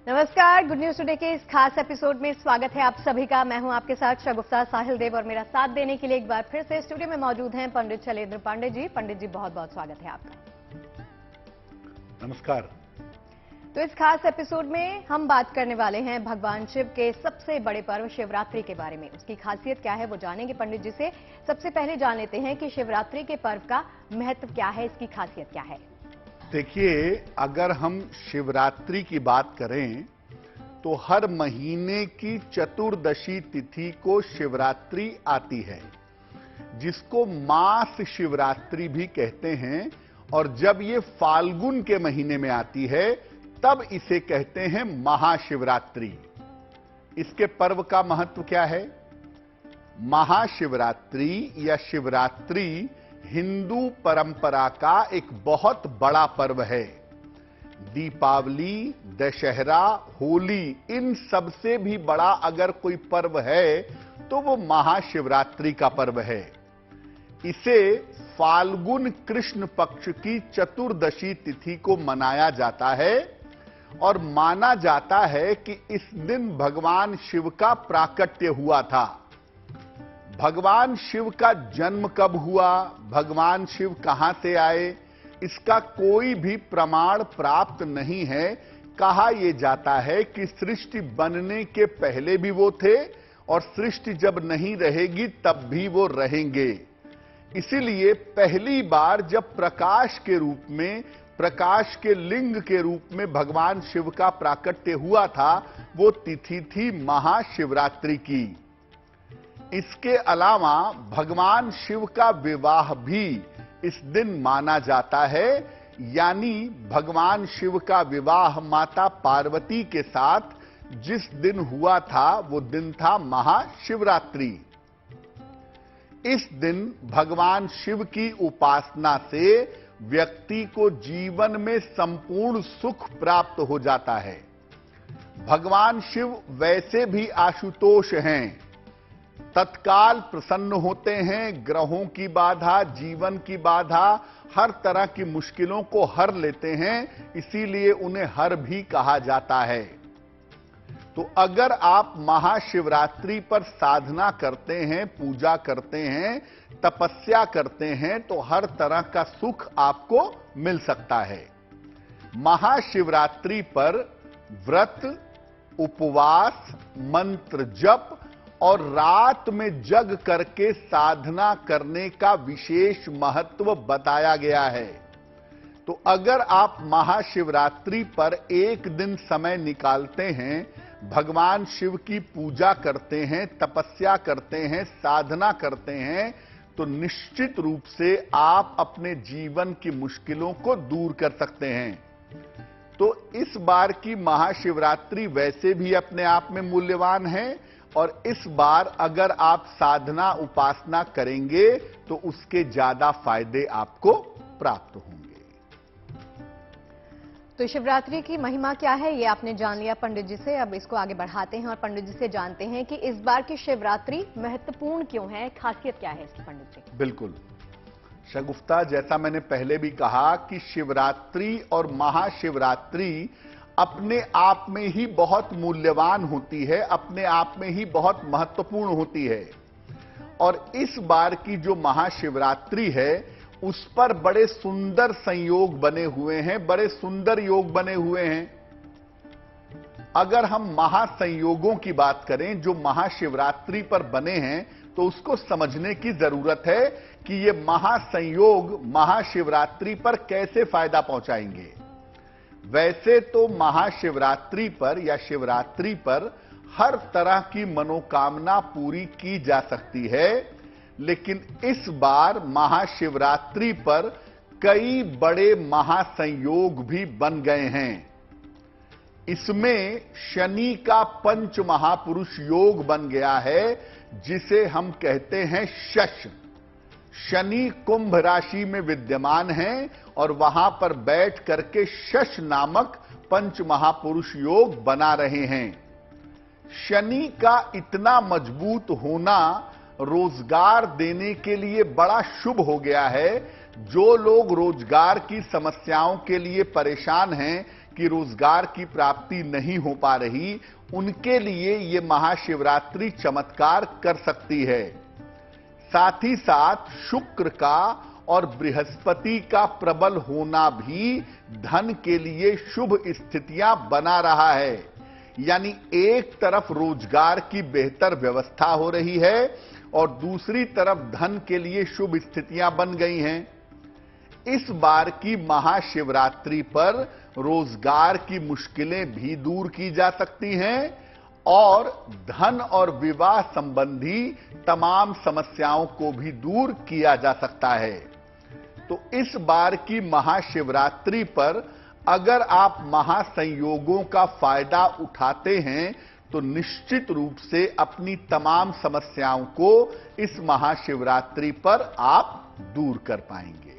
नमस्कार, good news today के इस खास एपिसोड में स्वागत है आप सभी का। मैं हूं आपके साथ शगुफ्ता साहिल देव और मेरा साथ देने के लिए एक बार फिर से स्टूडियो में मौजूद हैं पंडित शैलेंद्र पांडे जी। पंडित जी, बहुत बहुत स्वागत है आपका। नमस्कार। तो इस खास एपिसोड में हम बात करने वाले हैं भगवान शिव के सबसे बड़े पर्व शिवरात्रि के बारे में। उसकी खासियत क्या है वो जानेंगे पंडित जी से। सबसे पहले जान लेते हैं कि शिवरात्रि के पर्व का महत्व क्या है, इसकी खासियत क्या है। देखिए, अगर हम शिवरात्रि की बात करें तो हर महीने की चतुर्दशी तिथि को शिवरात्रि आती है, जिसको मास शिवरात्रि भी कहते हैं। और जब ये फाल्गुन के महीने में आती है तब इसे कहते हैं महाशिवरात्रि। इसके पर्व का महत्व क्या है? महाशिवरात्रि या शिवरात्रि हिंदू परंपरा का एक बहुत बड़ा पर्व है। दीपावली, दशहरा, होली, इन सब से भी बड़ा अगर कोई पर्व है तो वो महाशिवरात्रि का पर्व है। इसे फाल्गुन कृष्ण पक्ष की चतुर्दशी तिथि को मनाया जाता है और माना जाता है कि इस दिन भगवान शिव का प्राकट्य हुआ था। भगवान शिव का जन्म कब हुआ, भगवान शिव कहां से आए, इसका कोई भी प्रमाण प्राप्त नहीं है। कहा यह जाता है कि सृष्टि बनने के पहले भी वो थे और सृष्टि जब नहीं रहेगी तब भी वो रहेंगे। इसीलिए पहली बार जब प्रकाश के रूप में, प्रकाश के लिंग के रूप में भगवान शिव का प्राकट्य हुआ था, वो तिथि थी महाशिवरात्रि की। इसके अलावा भगवान शिव का विवाह भी इस दिन माना जाता है, यानी भगवान शिव का विवाह माता पार्वती के साथ जिस दिन हुआ था वो दिन था महाशिवरात्रि। इस दिन भगवान शिव की उपासना से व्यक्ति को जीवन में संपूर्ण सुख प्राप्त हो जाता है। भगवान शिव वैसे भी आशुतोष हैं, तत्काल प्रसन्न होते हैं। ग्रहों की बाधा, जीवन की बाधा, हर तरह की मुश्किलों को हर लेते हैं, इसीलिए उन्हें हर भी कहा जाता है। तो अगर आप महाशिवरात्रि पर साधना करते हैं, पूजा करते हैं, तपस्या करते हैं तो हर तरह का सुख आपको मिल सकता है। महाशिवरात्रि पर व्रत, उपवास, मंत्र जप और रात में जग करके साधना करने का विशेष महत्व बताया गया है। तो अगर आप महाशिवरात्रि पर एक दिन समय निकालते हैं, भगवान शिव की पूजा करते हैं, तपस्या करते हैं, साधना करते हैं, तो निश्चित रूप से आप अपने जीवन की मुश्किलों को दूर कर सकते हैं। तो इस बार की महाशिवरात्रि वैसे भी अपने आप में मूल्यवान है और इस बार अगर आप साधना उपासना करेंगे तो उसके ज्यादा फायदे आपको प्राप्त होंगे। तो शिवरात्रि की महिमा क्या है ये आपने जान लिया पंडित जी से। अब इसको आगे बढ़ाते हैं और पंडित जी से जानते हैं कि इस बार की शिवरात्रि महत्वपूर्ण क्यों है, खासियत क्या है इसकी पंडित जी। बिल्कुल शगुफ्ता, जैसा मैंने पहले भी कहा कि शिवरात्रि और महाशिवरात्रि अपने आप में ही बहुत मूल्यवान होती है, अपने आप में ही बहुत महत्वपूर्ण होती है। और इस बार की जो महाशिवरात्रि है उस पर बड़े सुंदर संयोग बने हुए हैं, बड़े सुंदर योग बने हुए हैं। अगर हम महासंयोगों की बात करें जो महाशिवरात्रि पर बने हैं तो उसको समझने की जरूरत है कि ये महासंयोग महाशिवरात्रि पर कैसे फायदा पहुंचाएंगे। वैसे तो महाशिवरात्रि पर या शिवरात्रि पर हर तरह की मनोकामना पूरी की जा सकती है, लेकिन इस बार महाशिवरात्रि पर कई बड़े महासंयोग भी बन गए हैं। इसमें शनि का पंच महापुरुष योग बन गया है, जिसे हम कहते हैं शश। शनि कुंभ राशि में विद्यमान है और वहां पर बैठ करके शश नामक पंच महापुरुष योग बना रहे हैं। शनि का इतना मजबूत होना रोजगार देने के लिए बड़ा शुभ हो गया है। जो लोग रोजगार की समस्याओं के लिए परेशान हैं कि रोजगार की प्राप्ति नहीं हो पा रही, उनके लिए ये महाशिवरात्रि चमत्कार कर सकती है। साथ ही साथ शुक्र का और बृहस्पति का प्रबल होना भी धन के लिए शुभ स्थितियां बना रहा है। यानी एक तरफ रोजगार की बेहतर व्यवस्था हो रही है और दूसरी तरफ धन के लिए शुभ स्थितियां बन गई हैं। इस बार की महाशिवरात्रि पर रोजगार की मुश्किलें भी दूर की जा सकती हैं और धन और विवाह संबंधी तमाम समस्याओं को भी दूर किया जा सकता है। तो इस बार की महाशिवरात्रि पर अगर आप महासंयोगों का फायदा उठाते हैं तो निश्चित रूप से अपनी तमाम समस्याओं को इस महाशिवरात्रि पर आप दूर कर पाएंगे।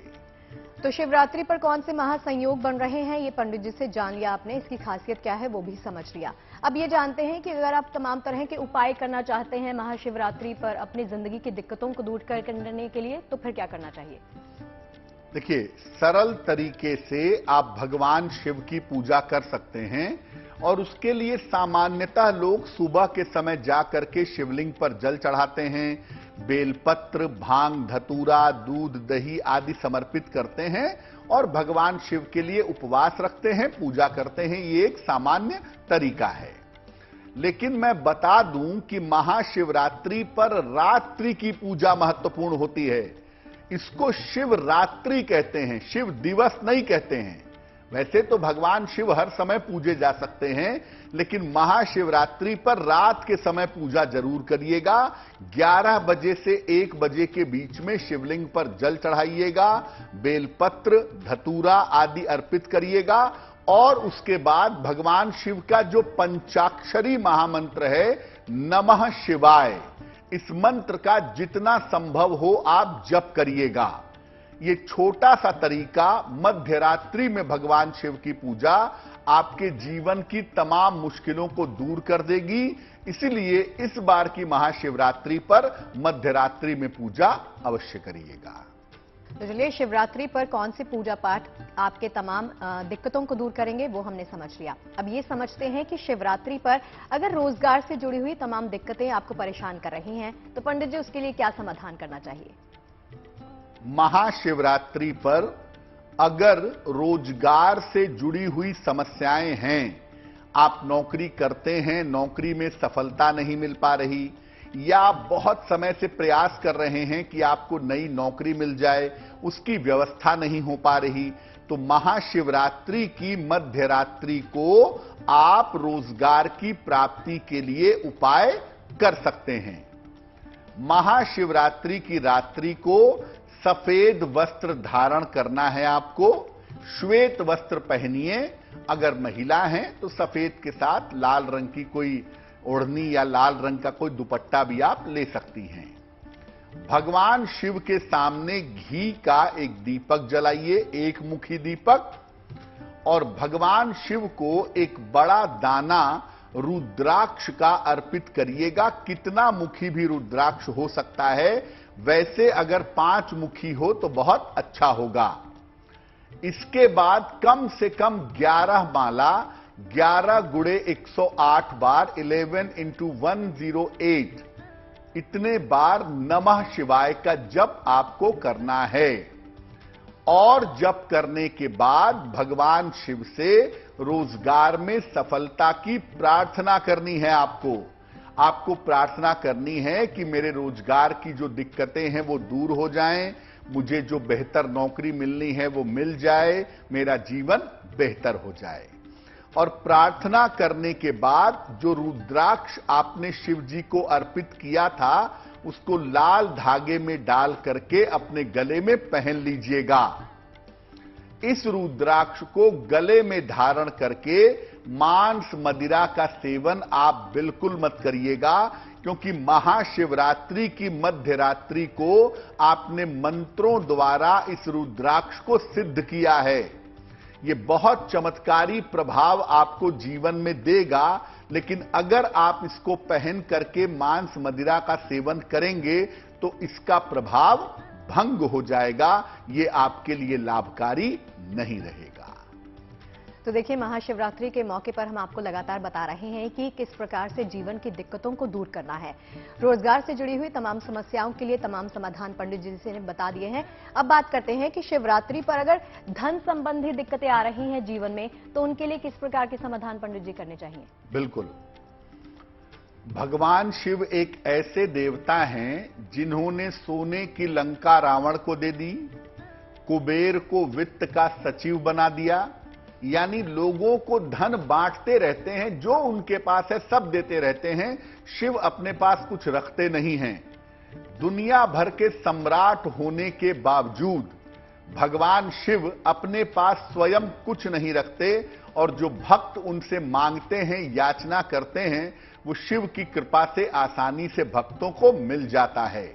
तो शिवरात्रि पर कौन से महासंयोग बन रहे हैं, ये पंडित जी से जान लिया आपने, इसकी खासियत क्या है वो भी समझ लिया। अब ये जानते हैं कि अगर आप तमाम तरह के उपाय करना चाहते हैं महाशिवरात्रि पर अपनी जिंदगी की दिक्कतों को दूर करने के लिए, तो फिर क्या करना चाहिए? देखिए, सरल तरीके से आप भगवान शिव की पूजा कर सकते हैं और उसके लिए सामान्यतः लोग सुबह के समय जा करके शिवलिंग पर जल चढ़ाते हैं, बेलपत्र, भांग, धतूरा, दूध, दही आदि समर्पित करते हैं और भगवान शिव के लिए उपवास रखते हैं, पूजा करते हैं। ये एक सामान्य तरीका है। लेकिन मैं बता दूं कि महाशिवरात्रि पर रात्रि की पूजा महत्वपूर्ण होती है। इसको शिवरात्रि कहते हैं, शिव दिवस नहीं कहते हैं। वैसे तो भगवान शिव हर समय पूजे जा सकते हैं, लेकिन महाशिवरात्रि पर रात के समय पूजा जरूर करिएगा। 11 बजे से 1 बजे के बीच में शिवलिंग पर जल चढ़ाइएगा, बेलपत्र, धतूरा आदि अर्पित करिएगा और उसके बाद भगवान शिव का जो पंचाक्षरी महामंत्र है नमः शिवाय, इस मंत्र का जितना संभव हो आप जप करिएगा। ये छोटा सा तरीका मध्य रात्रि में भगवान शिव की पूजा आपके जीवन की तमाम मुश्किलों को दूर कर देगी। इसलिए इस बार की महाशिवरात्रि पर मध्य रात्रि में पूजा अवश्य करिएगा। तो चलिए, शिवरात्रि पर कौन सी पूजा पाठ आपके तमाम दिक्कतों को दूर करेंगे वो हमने समझ लिया। अब ये समझते हैं कि शिवरात्रि पर अगर रोजगार से जुड़ी हुई तमाम दिक्कतें आपको परेशान कर रही हैं तो पंडित जी उसके लिए क्या समाधान करना चाहिए? महाशिवरात्रि पर अगर रोजगार से जुड़ी हुई समस्याएं हैं, आप नौकरी करते हैं, नौकरी में सफलता नहीं मिल पा रही, या बहुत समय से प्रयास कर रहे हैं कि आपको नई नौकरी मिल जाए, उसकी व्यवस्था नहीं हो पा रही, तो महाशिवरात्रि की मध्य रात्रि को आप रोजगार की प्राप्ति के लिए उपाय कर सकते हैं। महाशिवरात्रि की रात्रि को सफेद वस्त्र धारण करना है आपको, श्वेत वस्त्र पहनिए। अगर महिला हैं तो सफेद के साथ लाल रंग की कोई ओढ़नी या लाल रंग का कोई दुपट्टा भी आप ले सकती हैं। भगवान शिव के सामने घी का एक दीपक जलाइए, एक मुखी दीपक, और भगवान शिव को एक बड़ा दाना रुद्राक्ष का अर्पित करिएगा। कितना मुखी भी रुद्राक्ष हो सकता है, वैसे अगर 5 मुखी हो तो बहुत अच्छा होगा। इसके बाद कम से कम 11 माला, 11 गुणे 108 बार, 11 into 108, इतने बार नमः शिवाय का जप आपको करना है। और जप करने के बाद भगवान शिव से रोजगार में सफलता की प्रार्थना करनी है। आपको प्रार्थना करनी है कि मेरे रोजगार की जो दिक्कतें हैं वो दूर हो जाएं, मुझे जो बेहतर नौकरी मिलनी है वो मिल जाए, मेरा जीवन बेहतर हो जाए। और प्रार्थना करने के बाद जो रुद्राक्ष आपने शिव जी को अर्पित किया था, उसको लाल धागे में डाल करके अपने गले में पहन लीजिएगा। इस रुद्राक्ष को गले में धारण करके मांस मदिरा का सेवन आप बिल्कुल मत करिएगा, क्योंकि महाशिवरात्रि की मध्य रात्रि को आपने मंत्रों द्वारा इस रुद्राक्ष को सिद्ध किया है। ये बहुत चमत्कारी प्रभाव आपको जीवन में देगा, लेकिन अगर आप इसको पहन करके मांस मदिरा का सेवन करेंगे तो इसका प्रभाव भंग हो जाएगा। ये आपके लिए लाभकारी नहीं रहेगा। तो देखिए, महाशिवरात्रि के मौके पर हम आपको लगातार बता रहे हैं कि किस प्रकार से जीवन की दिक्कतों को दूर करना है। रोजगार से जुड़ी हुई तमाम समस्याओं के लिए तमाम समाधान पंडित जी से बता दिए हैं। अब बात करते हैं कि शिवरात्रि पर अगर धन संबंधी दिक्कतें आ रही हैं जीवन में, तो उनके लिए किस प्रकार के समाधान पंडित जी करने चाहिए? बिल्कुल। भगवान शिव एक ऐसे देवता हैं जिन्होंने सोने की लंका रावण को दे दी, कुबेर को वित्त का सचिव बना दिया, यानी लोगों को धन बांटते रहते हैं, जो उनके पास है सब देते रहते हैं। शिव अपने पास कुछ रखते नहीं हैं। दुनिया भर के सम्राट होने के बावजूद भगवान शिव अपने पास स्वयं कुछ नहीं रखते, और जो भक्त उनसे मांगते हैं, याचना करते हैं, वो शिव की कृपा से आसानी से भक्तों को मिल जाता है।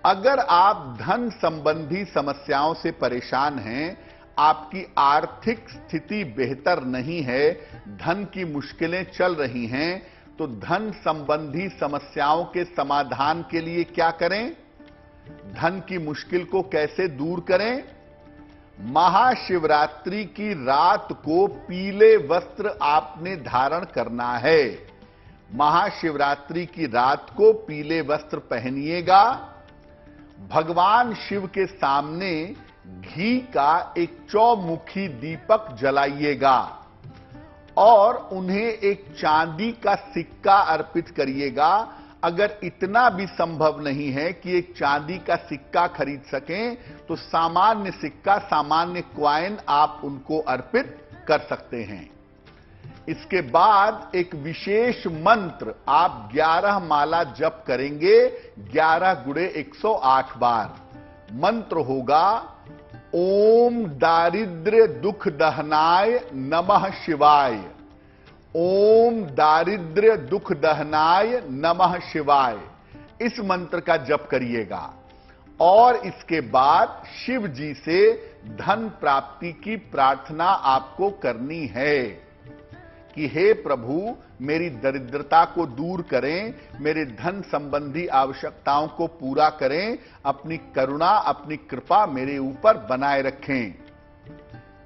अगर आप धन संबंधी समस्याओं से परेशान हैं, आपकी आर्थिक स्थिति बेहतर नहीं है, धन की मुश्किलें चल रही हैं, तो धन संबंधी समस्याओं के समाधान के लिए क्या करें? धन की मुश्किल को कैसे दूर करें? महाशिवरात्रि की रात को पीले वस्त्र आपने धारण करना है। महाशिवरात्रि की रात को पीले वस्त्र पहनिएगा। भगवान शिव के सामने घी का एक चौमुखी दीपक जलाइएगा और उन्हें एक चांदी का सिक्का अर्पित करिएगा। अगर इतना भी संभव नहीं है कि एक चांदी का सिक्का खरीद सकें, तो सामान्य सिक्का, सामान्य क्वाइन आप उनको अर्पित कर सकते हैं। इसके बाद एक विशेष मंत्र आप 11 माला जप करेंगे, 11 गुणे 108 बार। मंत्र होगा, ओम दारिद्र्य दुख दहनाय नमः शिवाय। ओम दारिद्र्य दुख दहनाय नमः शिवाय। इस मंत्र का जप करिएगा और इसके बाद शिव जी से धन प्राप्ति की प्रार्थना आपको करनी है कि हे प्रभु, मेरी दरिद्रता को दूर करें, मेरे धन संबंधी आवश्यकताओं को पूरा करें, अपनी करुणा, अपनी कृपा मेरे ऊपर बनाए रखें।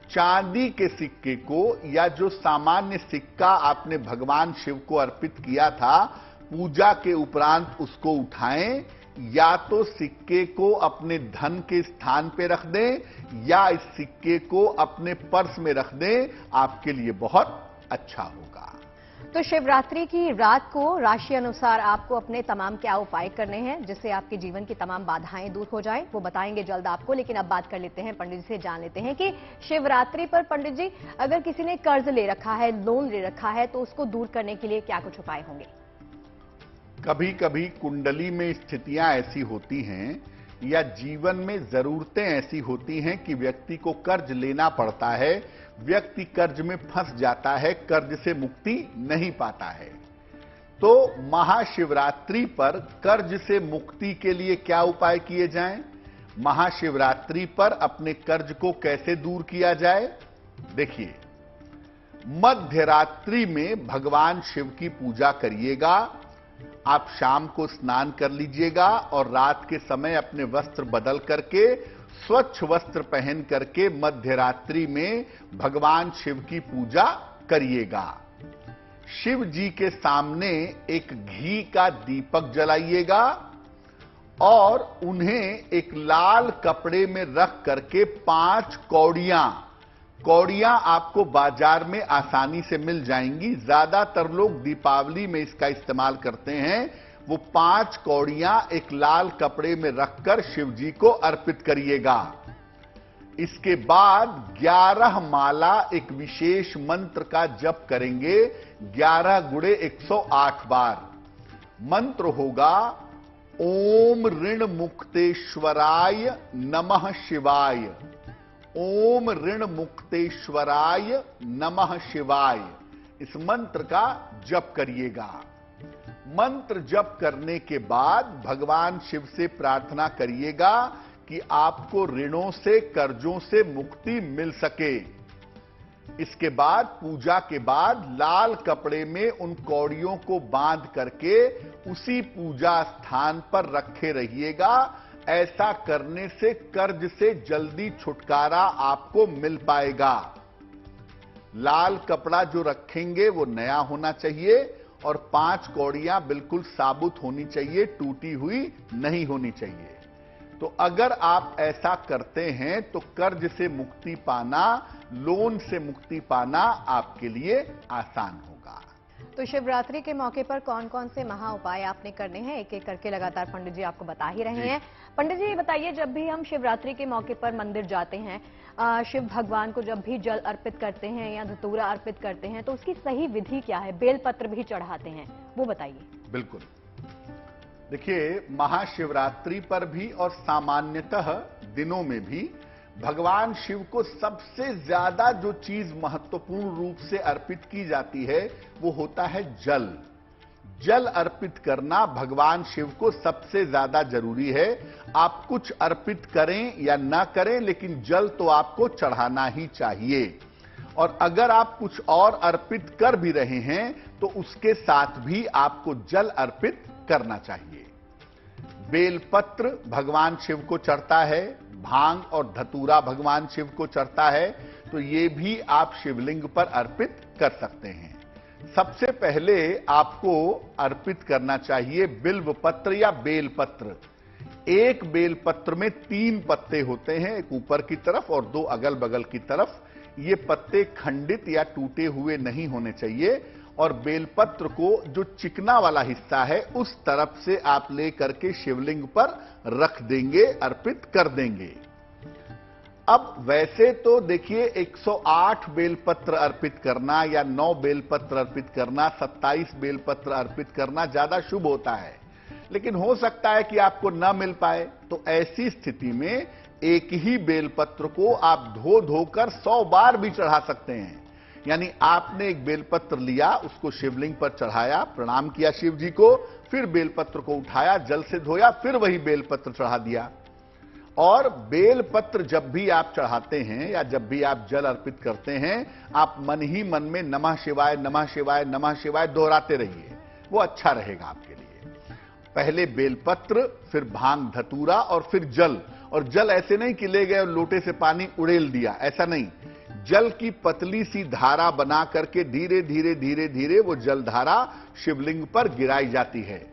चांदी के सिक्के को या जो सामान्य सिक्का आपने भगवान शिव को अर्पित किया था, पूजा के उपरांत उसको उठाएं, या तो सिक्के को अपने धन के स्थान पे रख दें या इस सिक्के को अपने पर्स में रख दें, आपके लिए बहुत अच्छा होगा। तो शिवरात्रि की रात को राशि अनुसार आपको अपने तमाम क्या उपाय करने हैं जिससे आपके जीवन की तमाम बाधाएं दूर हो जाएं, वो बताएंगे जल्द आपको। लेकिन अब बात कर लेते हैं, पंडित जी से जान लेते हैं कि शिवरात्रि पर पंडित जी, अगर किसी ने कर्ज ले रखा है, लोन ले रखा है, तो उसको दूर करने के लिए क्या कुछ उपाय होंगे? कभी कभी कुंडली में स्थितियां ऐसी होती हैं या जीवन में जरूरतें ऐसी होती हैं कि व्यक्ति को कर्ज लेना पड़ता है, व्यक्ति कर्ज में फंस जाता है, कर्ज से मुक्ति नहीं पाता है। तो महाशिवरात्रि पर कर्ज से मुक्ति के लिए क्या उपाय किए जाएं? महाशिवरात्रि पर अपने कर्ज को कैसे दूर किया जाए? देखिए, मध्यरात्रि में भगवान शिव की पूजा करिएगा। आप शाम को स्नान कर लीजिएगा और रात के समय अपने वस्त्र बदल करके, स्वच्छ वस्त्र पहन करके मध्यरात्रि में भगवान शिव की पूजा करिएगा। शिव जी के सामने एक घी का दीपक जलाइएगा और उन्हें एक लाल कपड़े में रख करके 5 कौड़ियां आपको बाजार में आसानी से मिल जाएंगी। ज्यादातर लोग दीपावली में इसका इस्तेमाल करते हैं। वो 5 कौड़ियां एक लाल कपड़े में रखकर शिव जी को अर्पित करिएगा। इसके बाद 11 माला एक विशेष मंत्र का जप करेंगे, 11 गुणे 108 बार। मंत्र होगा, ओम ऋण मुक्तेश्वराय नमः शिवाय। ओम ऋण मुक्तेश्वराय नमः शिवाय। इस मंत्र का जप करिएगा। मंत्र जप करने के बाद भगवान शिव से प्रार्थना करिएगा कि आपको ऋणों से, कर्जों से मुक्ति मिल सके। इसके बाद पूजा के बाद लाल कपड़े में उन कौड़ियों को बांध करके उसी पूजा स्थान पर रखे रहिएगा। ऐसा करने से कर्ज से जल्दी छुटकारा आपको मिल पाएगा। लाल कपड़ा जो रखेंगे वो नया होना चाहिए और 5 कौड़ियां बिल्कुल साबुत होनी चाहिए, टूटी हुई नहीं होनी चाहिए। तो अगर आप ऐसा करते हैं तो कर्ज से मुक्ति पाना, लोन से मुक्ति पाना आपके लिए आसान होगा। तो शिवरात्रि के मौके पर कौन कौन से महा उपाय आपने करने हैं, एक एक करके लगातार पंडित जी आपको बता ही रहे हैं। पंडित जी ये बताइए, जब भी हम शिवरात्रि के मौके पर मंदिर जाते हैं, शिव भगवान को जब भी जल अर्पित करते हैं या धतूरा अर्पित करते हैं, तो उसकी सही विधि क्या है? बेलपत्र भी चढ़ाते हैं, वो बताइए। बिल्कुल, देखिए महाशिवरात्रि पर भी और सामान्यतः दिनों में भी भगवान शिव को सबसे ज्यादा जो चीज महत्वपूर्ण रूप से अर्पित की जाती है वो होता है जल। जल अर्पित करना भगवान शिव को सबसे ज्यादा जरूरी है। आप कुछ अर्पित करें या ना करें, लेकिन जल तो आपको चढ़ाना ही चाहिए। और अगर आप कुछ और अर्पित कर भी रहे हैं तो उसके साथ भी आपको जल अर्पित करना चाहिए। बेलपत्र भगवान शिव को चढ़ता है, भांग और धतूरा भगवान शिव को चढ़ता है, तो ये भी आप शिवलिंग पर अर्पित कर सकते हैं। सबसे पहले आपको अर्पित करना चाहिए बिल्व पत्र या बेलपत्र। एक बेलपत्र में 3 पत्ते होते हैं, एक ऊपर की तरफ और 2 अगल बगल की तरफ। ये पत्ते खंडित या टूटे हुए नहीं होने चाहिए और बेलपत्र को जो चिकना वाला हिस्सा है उस तरफ से आप ले करके शिवलिंग पर रख देंगे, अर्पित कर देंगे। अब वैसे तो देखिए 108 बेलपत्र अर्पित करना या 9 बेलपत्र अर्पित करना, 27 बेलपत्र अर्पित करना ज्यादा शुभ होता है, लेकिन हो सकता है कि आपको न मिल पाए। तो ऐसी स्थिति में एक ही बेलपत्र को आप धो धोकर 100 बार भी चढ़ा सकते हैं। यानी आपने एक बेलपत्र लिया, उसको शिवलिंग पर चढ़ाया, प्रणाम किया शिव जी को, फिर बेलपत्र को उठाया, जल से धोया, फिर वही बेलपत्र चढ़ा दिया। और बेलपत्र जब भी आप चढ़ाते हैं या जब भी आप जल अर्पित करते हैं, आप मन ही मन में नमः शिवाय नमः शिवाय नमः शिवाय दोहराते रहिए, वो अच्छा रहेगा आपके लिए। पहले बेलपत्र, फिर भांग धतूरा और फिर जल। और जल ऐसे नहीं कि ले गए और लोटे से पानी उड़ेल दिया, ऐसा नहीं। जल की पतली सी धारा बना करके धीरे धीरे धीरे धीरे वो जल धारा शिवलिंग पर गिराई जाती है।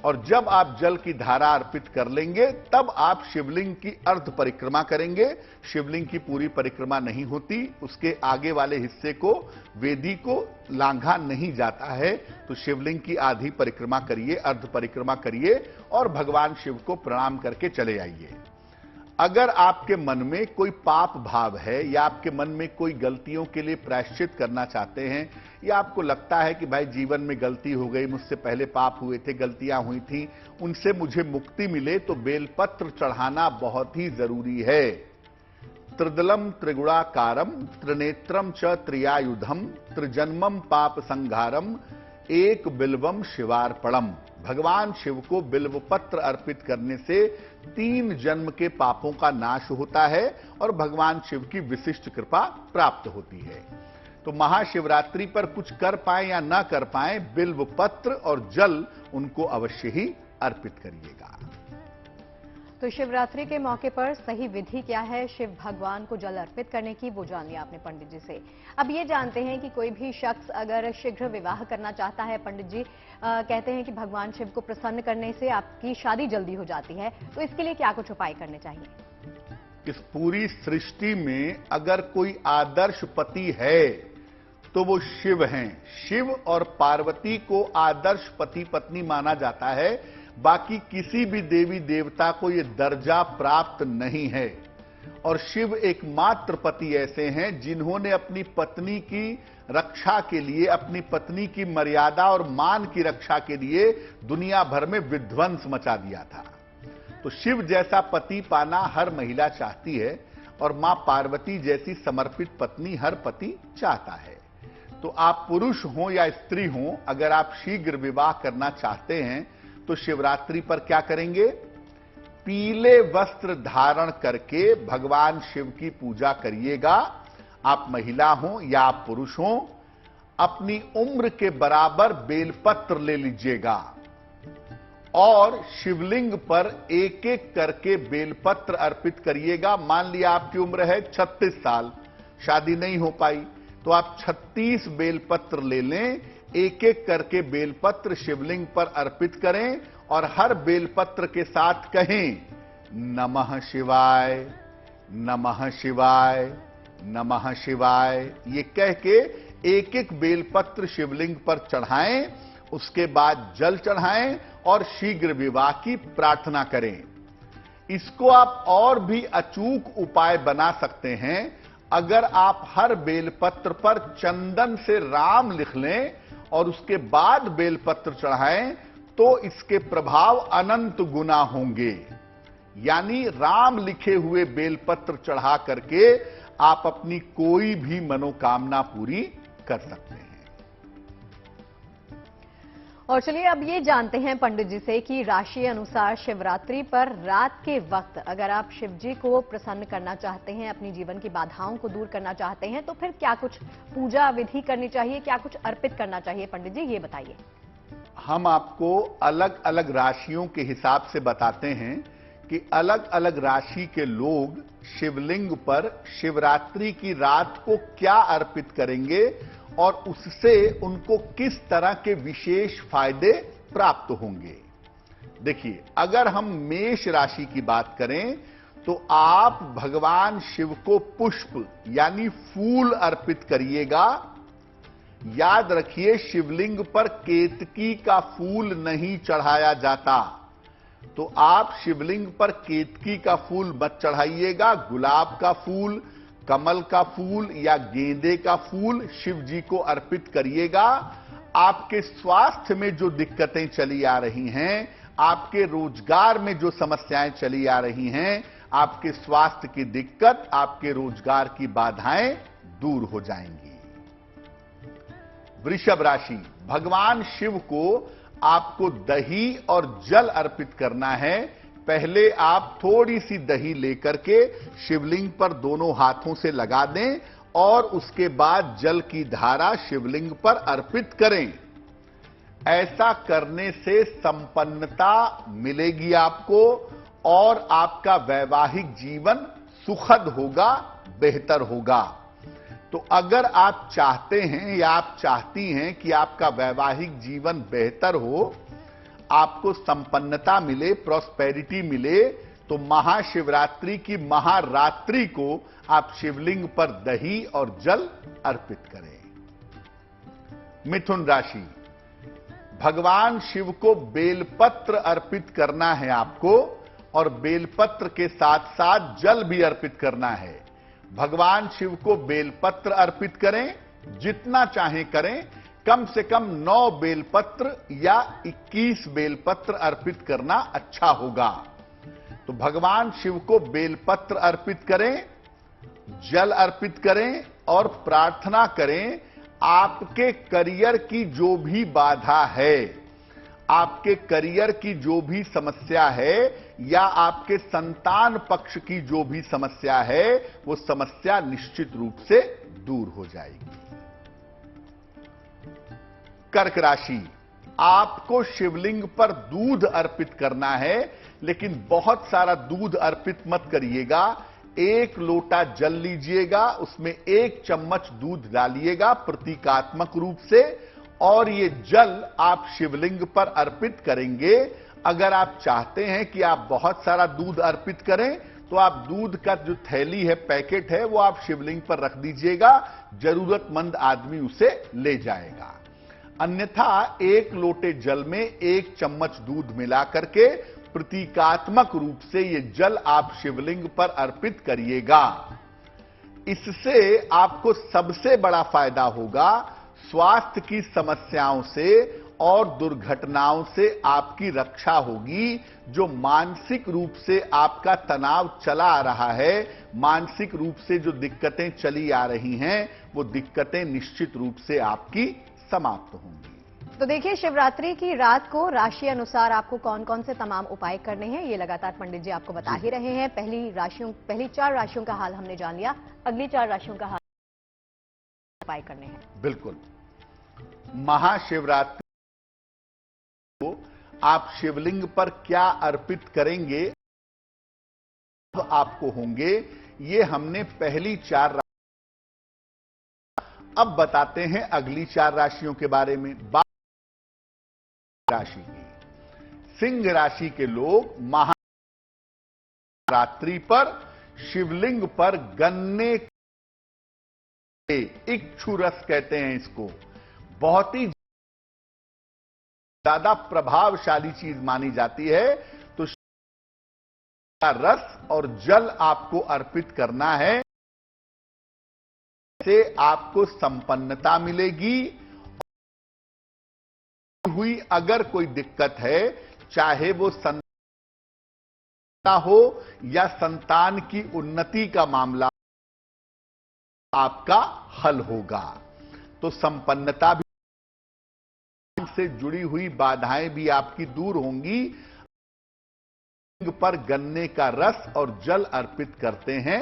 और जब आप जल की धारा अर्पित कर लेंगे तब आप शिवलिंग की अर्ध परिक्रमा करेंगे। शिवलिंग की पूरी परिक्रमा नहीं होती, उसके आगे वाले हिस्से को, वेदी को लांघा नहीं जाता है। तो शिवलिंग की आधी परिक्रमा करिए, अर्ध परिक्रमा करिए और भगवान शिव को प्रणाम करके चले आइए। अगर आपके मन में कोई पाप भाव है या आपके मन में कोई गलतियों के लिए प्रायश्चित करना चाहते हैं, या आपको लगता है कि भाई जीवन में गलती हो गई, मुझसे पहले पाप हुए थे, गलतियां हुई थी, उनसे मुझे मुक्ति मिले, तो बेलपत्र चढ़ाना बहुत ही जरूरी है। त्रिदलम त्रिगुणाकारम त्रिनेत्रम च त्रियायुधम त्रिजन्मम पाप संघारम एक बिल्वम शिवार्पणम। भगवान शिव को बिल्व पत्र अर्पित करने से 3 जन्म के पापों का नाश होता है और भगवान शिव की विशिष्ट कृपा प्राप्त होती है। तो महाशिवरात्रि पर कुछ कर पाए या ना कर पाए, बिल्व पत्र और जल उनको अवश्य ही अर्पित करिएगा। तो शिवरात्रि के मौके पर सही विधि क्या है शिव भगवान को जल अर्पित करने की, वो जान लिया आपने पंडित जी से। अब ये जानते हैं कि कोई भी शख्स अगर शीघ्र विवाह करना चाहता है, पंडित जी कहते हैं कि भगवान शिव को प्रसन्न करने से आपकी शादी जल्दी हो जाती है, तो इसके लिए क्या कुछ उपाय करने चाहिए? इस पूरी सृष्टि में अगर कोई आदर्श पति है तो वो शिव हैं। शिव और पार्वती को आदर्श पति पत्नी माना जाता है। बाकी किसी भी देवी देवता को यह दर्जा प्राप्त नहीं है। और शिव एकमात्र पति ऐसे हैं जिन्होंने अपनी पत्नी की रक्षा के लिए, अपनी पत्नी की मर्यादा और मान की रक्षा के लिए दुनिया भर में विध्वंस मचा दिया था। तो शिव जैसा पति पाना हर महिला चाहती है और मां पार्वती जैसी समर्पित पत्नी हर पति चाहता है। तो आप पुरुष हों या स्त्री हों, अगर आप शीघ्र विवाह करना चाहते हैं तो शिवरात्रि पर क्या करेंगे? पीले वस्त्र धारण करके भगवान शिव की पूजा करिएगा। आप महिला हों या आप पुरुष हों, अपनी उम्र के बराबर बेलपत्र ले लीजिएगा और शिवलिंग पर एक एक करके बेलपत्र अर्पित करिएगा। मान लिया आपकी उम्र है 36 साल, शादी नहीं हो पाई, तो आप 36 बेलपत्र ले लें, एक एक करके बेलपत्र शिवलिंग पर अर्पित करें और हर बेलपत्र के साथ कहें नमः शिवाय, नमः शिवाय, नमः शिवाय। ये कह के एक एक बेलपत्र शिवलिंग पर चढ़ाएं, उसके बाद जल चढ़ाएं और शीघ्र विवाह की प्रार्थना करें। इसको आप और भी अचूक उपाय बना सकते हैं। अगर आप हर बेलपत्र पर चंदन से राम लिख लें और उसके बाद बेलपत्र चढ़ाएं तो इसके प्रभाव अनंत गुना होंगे। यानी राम लिखे हुए बेलपत्र चढ़ा करके आप अपनी कोई भी मनोकामना पूरी कर सकते हैं। और चलिए अब ये जानते हैं पंडित जी से कि राशि अनुसार शिवरात्रि पर रात के वक्त अगर आप शिव जी को प्रसन्न करना चाहते हैं, अपनी जीवन की बाधाओं को दूर करना चाहते हैं, तो फिर क्या कुछ पूजा विधि करनी चाहिए, क्या कुछ अर्पित करना चाहिए? पंडित जी ये बताइए। हम आपको अलग अलग राशियों के हिसाब से बताते हैं कि अलग अलग राशि के लोग शिवलिंग पर शिवरात्रि की रात को क्या अर्पित करेंगे और उससे उनको किस तरह के विशेष फायदे प्राप्त होंगे। देखिए, अगर हम मेष राशि की बात करें तो आप भगवान शिव को पुष्प यानी फूल अर्पित करिएगा। याद रखिए, शिवलिंग पर केतकी का फूल नहीं चढ़ाया जाता, तो आप शिवलिंग पर केतकी का फूल मत चढ़ाइएगा। गुलाब का फूल, कमल का फूल या गेंदे का फूल शिव जी को अर्पित करिएगा। आपके स्वास्थ्य में जो दिक्कतें चली आ रही हैं, आपके रोजगार में जो समस्याएं चली आ रही हैं, आपके स्वास्थ्य की दिक्कत, आपके रोजगार की बाधाएं दूर हो जाएंगी। वृषभ राशि, भगवान शिव को आपको दही और जल अर्पित करना है। पहले आप थोड़ी सी दही लेकर के शिवलिंग पर दोनों हाथों से लगा दें और उसके बाद जल की धारा शिवलिंग पर अर्पित करें। ऐसा करने से संपन्नता मिलेगी आपको और आपका वैवाहिक जीवन सुखद होगा, बेहतर होगा। तो अगर आप चाहते हैं या आप चाहती हैं कि आपका वैवाहिक जीवन बेहतर हो, आपको संपन्नता मिले, प्रॉस्पेरिटी मिले, तो महाशिवरात्रि की महारात्रि को आप शिवलिंग पर दही और जल अर्पित करें। मिथुन राशि, भगवान शिव को बेलपत्र अर्पित करना है आपको और बेलपत्र के साथ साथ जल भी अर्पित करना है। भगवान शिव को बेलपत्र अर्पित करें, जितना चाहें करें। कम से कम 9 बेलपत्र या 21 बेलपत्र अर्पित करना अच्छा होगा। तो भगवान शिव को बेलपत्र अर्पित करें, जल अर्पित करें और प्रार्थना करें आपके करियर की जो भी बाधा है, आपके करियर की जो भी समस्या है या आपके संतान पक्ष की जो भी समस्या है, वो समस्या निश्चित रूप से दूर हो जाएगी। कर्क राशि, आपको शिवलिंग पर दूध अर्पित करना है, लेकिन बहुत सारा दूध अर्पित मत करिएगा। 1 लोटा जल लीजिएगा, उसमें 1 चम्मच दूध डालिएगा प्रतीकात्मक रूप से और ये जल आप शिवलिंग पर अर्पित करेंगे। अगर आप चाहते हैं कि आप बहुत सारा दूध अर्पित करें तो आप दूध का जो थैली है, पैकेट है, वो आप शिवलिंग पर रख दीजिएगा, जरूरतमंद आदमी उसे ले जाएगा। अन्यथा 1 लोटे जल में 1 चम्मच दूध मिला करके प्रतीकात्मक रूप से ये जल आप शिवलिंग पर अर्पित करिएगा। इससे आपको सबसे बड़ा फायदा होगा, स्वास्थ्य की समस्याओं से और दुर्घटनाओं से आपकी रक्षा होगी। जो मानसिक रूप से आपका तनाव चला आ रहा है, मानसिक रूप से जो दिक्कतें चली आ रही हैं, वो दिक्कतें निश्चित रूप से आपकी समाप्त होंगी। तो देखिए, शिवरात्रि की रात को राशि अनुसार आपको कौन कौन से तमाम उपाय करने हैं, ये लगातार पंडित जी आपको बता ही रहे हैं। पहली 4 राशियों का हाल हमने जान लिया, अगली 4 राशियों का हाल उपाय करने हैं। बिल्कुल, महाशिवरात्रि को आप शिवलिंग पर क्या अर्पित करेंगे आपको होंगे, ये हमने पहली 4 अब बताते हैं अगली 4 राशियों के बारे में। राशि की सिंह राशि के लोग महाशिवरात्रि पर शिवलिंग पर गन्ने के इक्षु रस कहते हैं इसको, बहुत ही ज्यादा प्रभावशाली चीज मानी जाती है। तो रस और जल आपको अर्पित करना है, से आपको संपन्नता मिलेगी। हुई अगर कोई दिक्कत है, चाहे वो संतान हो या संतान की उन्नति का मामला, आपका हल होगा। तो संपन्नता भी से जुड़ी हुई बाधाएं भी आपकी दूर होंगी। पर गन्ने का रस और जल अर्पित करते हैं।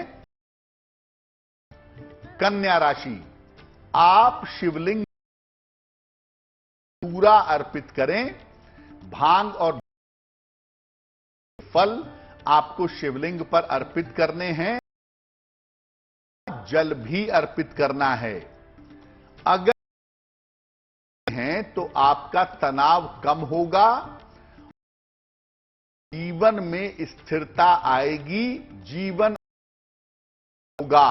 कन्या राशि, आप शिवलिंग पूरा अर्पित करें। भांग और फल आपको शिवलिंग पर अर्पित करने हैं, जल भी अर्पित करना है। अगर हैं तो आपका तनाव कम होगा, जीवन में स्थिरता आएगी, जीवन होगा।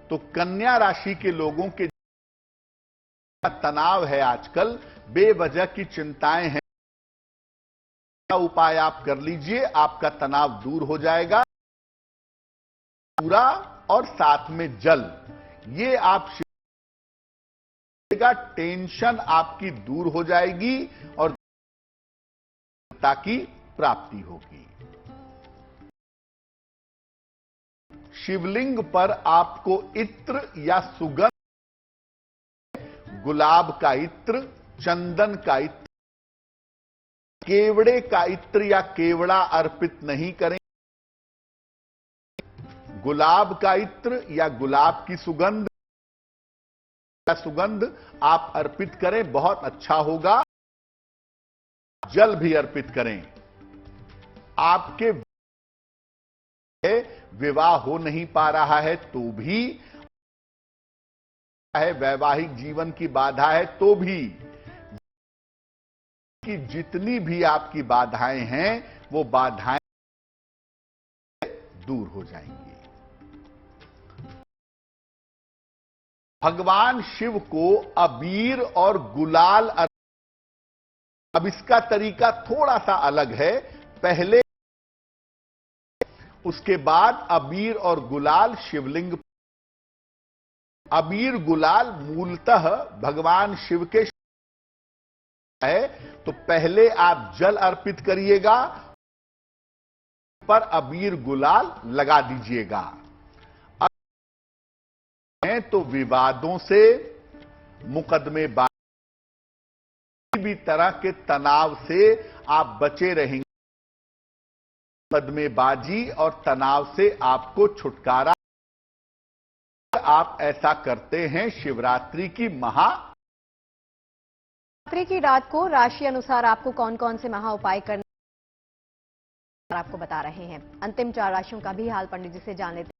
तो कन्या राशि के लोगों के तनाव है, आजकल बेवजह की चिंताएं हैं, उपाय आप कर लीजिए, आपका तनाव दूर हो जाएगा। पूरा और साथ में जल, ये आप टेंशन आपकी दूर हो जाएगी और की प्राप्ति होगी। शिवलिंग पर आपको इत्र या सुगंध, गुलाब का इत्र, चंदन का इत्र, केवड़े का इत्र या केवड़ा अर्पित नहीं करें। गुलाब का इत्र या गुलाब की सुगंध आप अर्पित करें, बहुत अच्छा होगा। जल भी अर्पित करें। आपके विवाह हो नहीं पा रहा है तो भी है, वैवाहिक जीवन की बाधा है तो भी, कि जितनी भी आपकी बाधाएं हैं वो बाधाएं दूर हो जाएंगी। भगवान शिव को अबीर और गुलाल, अब इसका तरीका थोड़ा सा अलग है। पहले, उसके बाद अबीर और गुलाल शिवलिंग। अबीर गुलाल मूलतः भगवान शिव के है, तो पहले आप जल अर्पित करिएगा, पर अबीर गुलाल लगा दीजिएगा। तो विवादों से, मुकदमेबाजी भी तरह के तनाव से आप बचे रहेंगे। मुकदमेबाजी और तनाव से आपको छुटकारा, आप ऐसा करते हैं। शिवरात्रि की शिवरात्रि की रात को राशि अनुसार आपको कौन कौन से महा उपाय करने आपको बता रहे हैं। अंतिम 4 राशियों का भी हाल पंडित जी से जान लेते हैं,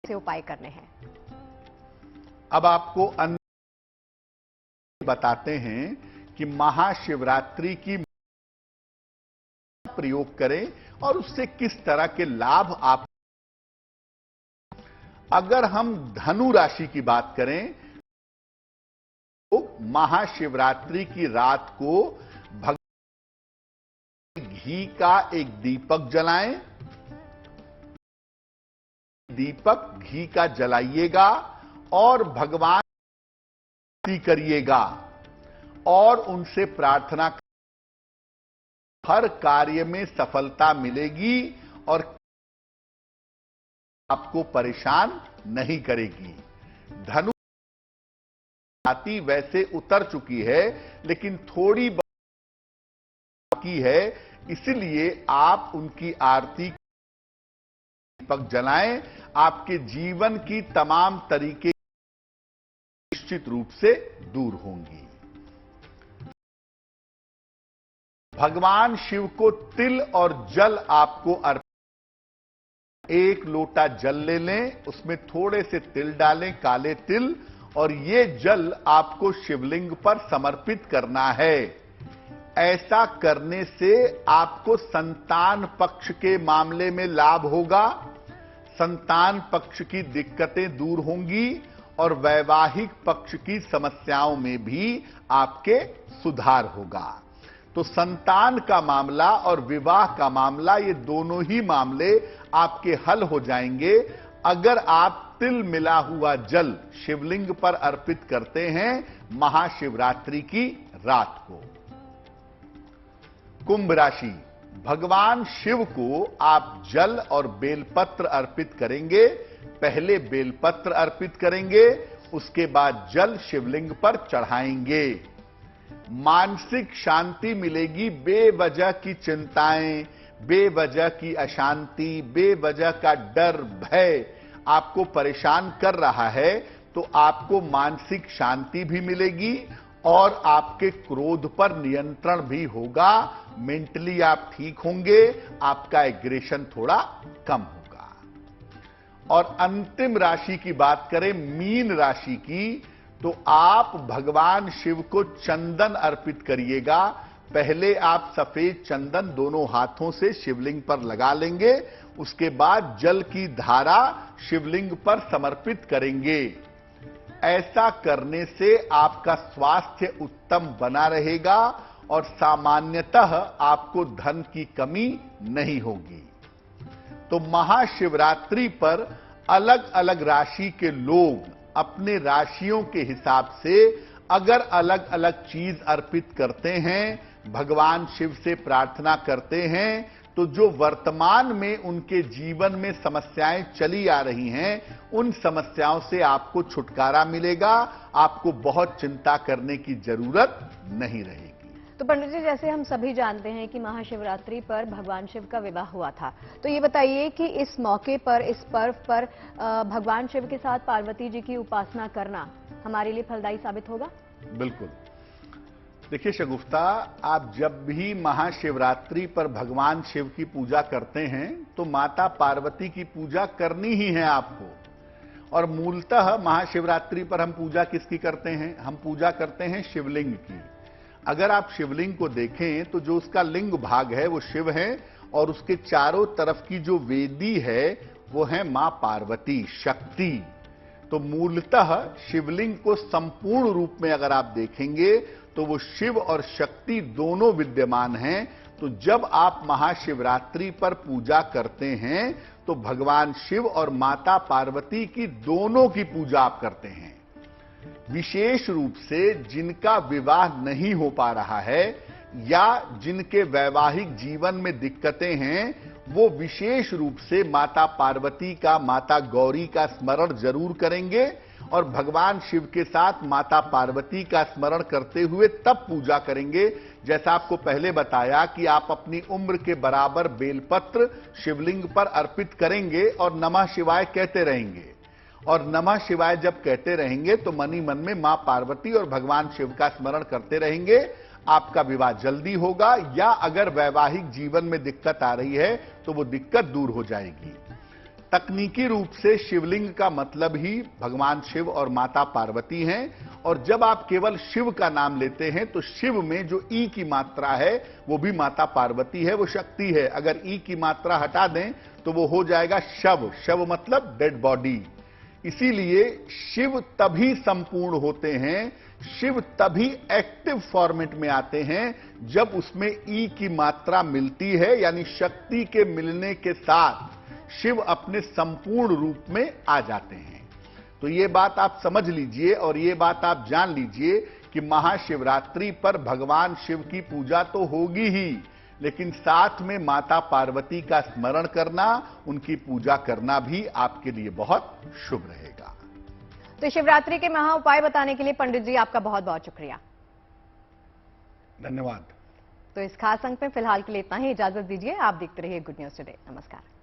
से उपाय करने हैं। अब आपको बताते हैं कि महाशिवरात्रि की प्रयोग करें और उससे किस तरह के लाभ आप। अगर हम धनु राशि की बात करें तो महाशिवरात्रि की रात को घी का एक दीपक जलाएं। दीपक घी का जलाइएगा और भगवान करिएगा और उनसे प्रार्थना, हर कार्य में सफलता मिलेगी और आपको परेशान नहीं करेगी। धनु राशि वैसे उतर चुकी है लेकिन थोड़ी बाकी है, इसलिए आप उनकी आरती दीपक जलाएं। आपके जीवन की तमाम तरीके निश्चित रूप से दूर होंगी। भगवान शिव को तिल और जल आपको अर्पित 1 लोटा जल ले लें, उसमें थोड़े से तिल डालें, काले तिल, और ये जल आपको शिवलिंग पर समर्पित करना है। ऐसा करने से आपको संतान पक्ष के मामले में लाभ होगा, संतान पक्ष की दिक्कतें दूर होंगी और वैवाहिक पक्ष की समस्याओं में भी आपके सुधार होगा। तो संतान का मामला और विवाह का मामला, ये दोनों ही मामले आपके हल हो जाएंगे अगर आप तिल मिला हुआ जल शिवलिंग पर अर्पित करते हैं महाशिवरात्रि की रात को। कुंभ राशि, भगवान शिव को आप जल और बेलपत्र अर्पित करेंगे। पहले बेलपत्र अर्पित करेंगे, उसके बाद जल शिवलिंग पर चढ़ाएंगे। मानसिक शांति मिलेगी। बेवजह की चिंताएं, बेवजह की अशांति, बेवजह का डर, भय आपको परेशान कर रहा है, तो आपको मानसिक शांति भी मिलेगी और आपके क्रोध पर नियंत्रण भी होगा। मेंटली आप ठीक होंगे, आपका एग्रेशन थोड़ा कम होगा। और अंतिम राशि की बात करें, मीन राशि की, तो आप भगवान शिव को चंदन अर्पित करिएगा। पहले आप सफेद चंदन दोनों हाथों से शिवलिंग पर लगा लेंगे, उसके बाद जल की धारा शिवलिंग पर समर्पित करेंगे। ऐसा करने से आपका स्वास्थ्य उत्तम बना रहेगा और सामान्यतः आपको धन की कमी नहीं होगी। तो महाशिवरात्रि पर अलग अलग राशि के लोग अपने राशियों के हिसाब से अगर अलग अलग चीज अर्पित करते हैं, भगवान शिव से प्रार्थना करते हैं, तो जो वर्तमान में उनके जीवन में समस्याएं चली आ रही हैं, उन समस्याओं से आपको छुटकारा मिलेगा। आपको बहुत चिंता करने की जरूरत नहीं रहेगी। तो पंडित जी, जैसे हम सभी जानते हैं कि महाशिवरात्रि पर भगवान शिव का विवाह हुआ था, तो ये बताइए कि इस मौके पर, इस पर्व पर भगवान शिव के साथ पार्वती जी की उपासना करना हमारे लिए फलदायी साबित होगा? बिल्कुल। देखिए शगुफ्ता, आप जब भी महाशिवरात्रि पर भगवान शिव की पूजा करते हैं तो माता पार्वती की पूजा करनी ही है आपको। और मूलतः महाशिवरात्रि पर हम पूजा किसकी करते हैं? हम पूजा करते हैं शिवलिंग की। अगर आप शिवलिंग को देखें तो जो उसका लिंग भाग है वो शिव है, और उसके चारों तरफ की जो वेदी है वो है मां पार्वती, शक्ति। तो मूलतः शिवलिंग को संपूर्ण रूप में अगर आप देखेंगे तो वो शिव और शक्ति दोनों विद्यमान हैं। तो जब आप महाशिवरात्रि पर पूजा करते हैं तो भगवान शिव और माता पार्वती की दोनों की पूजा आप करते हैं। विशेष रूप से जिनका विवाह नहीं हो पा रहा है या जिनके वैवाहिक जीवन में दिक्कतें हैं, वो विशेष रूप से माता पार्वती का, माता गौरी का स्मरण जरूर करेंगे और भगवान शिव के साथ माता पार्वती का स्मरण करते हुए तब पूजा करेंगे। जैसा आपको पहले बताया कि आप अपनी उम्र के बराबर बेलपत्र शिवलिंग पर अर्पित करेंगे और नमः शिवाय कहते रहेंगे। और नमः शिवाय जब कहते रहेंगे तो मन ही मन में मां पार्वती और भगवान शिव का स्मरण करते रहेंगे। आपका विवाह जल्दी होगा, या अगर वैवाहिक जीवन में दिक्कत आ रही है तो वो दिक्कत दूर हो जाएगी। तकनीकी रूप से शिवलिंग का मतलब ही भगवान शिव और माता पार्वती हैं। और जब आप केवल शिव का नाम लेते हैं तो शिव में जो ई की मात्रा है वो भी माता पार्वती है, वो शक्ति है। अगर ई की मात्रा हटा दें तो वो हो जाएगा शव। शव मतलब डेड बॉडी। इसीलिए शिव तभी संपूर्ण होते हैं, शिव तभी एक्टिव फॉर्मेट में आते हैं जब उसमें ई की मात्रा मिलती है, यानी शक्ति के मिलने के साथ शिव अपने संपूर्ण रूप में आ जाते हैं। तो ये बात आप समझ लीजिए और ये बात आप जान लीजिए कि महाशिवरात्रि पर भगवान शिव की पूजा तो होगी ही, लेकिन साथ में माता पार्वती का स्मरण करना, उनकी पूजा करना भी आपके लिए बहुत शुभ रहेगा। तो शिवरात्रि के महा उपाय बताने के लिए पंडित जी आपका बहुत बहुत शुक्रिया। धन्यवाद। तो इस खास अंक में फिलहाल के लिए इतना ही। इजाजत दीजिए। आप देखते रहिए गुड न्यूज टुडे। नमस्कार।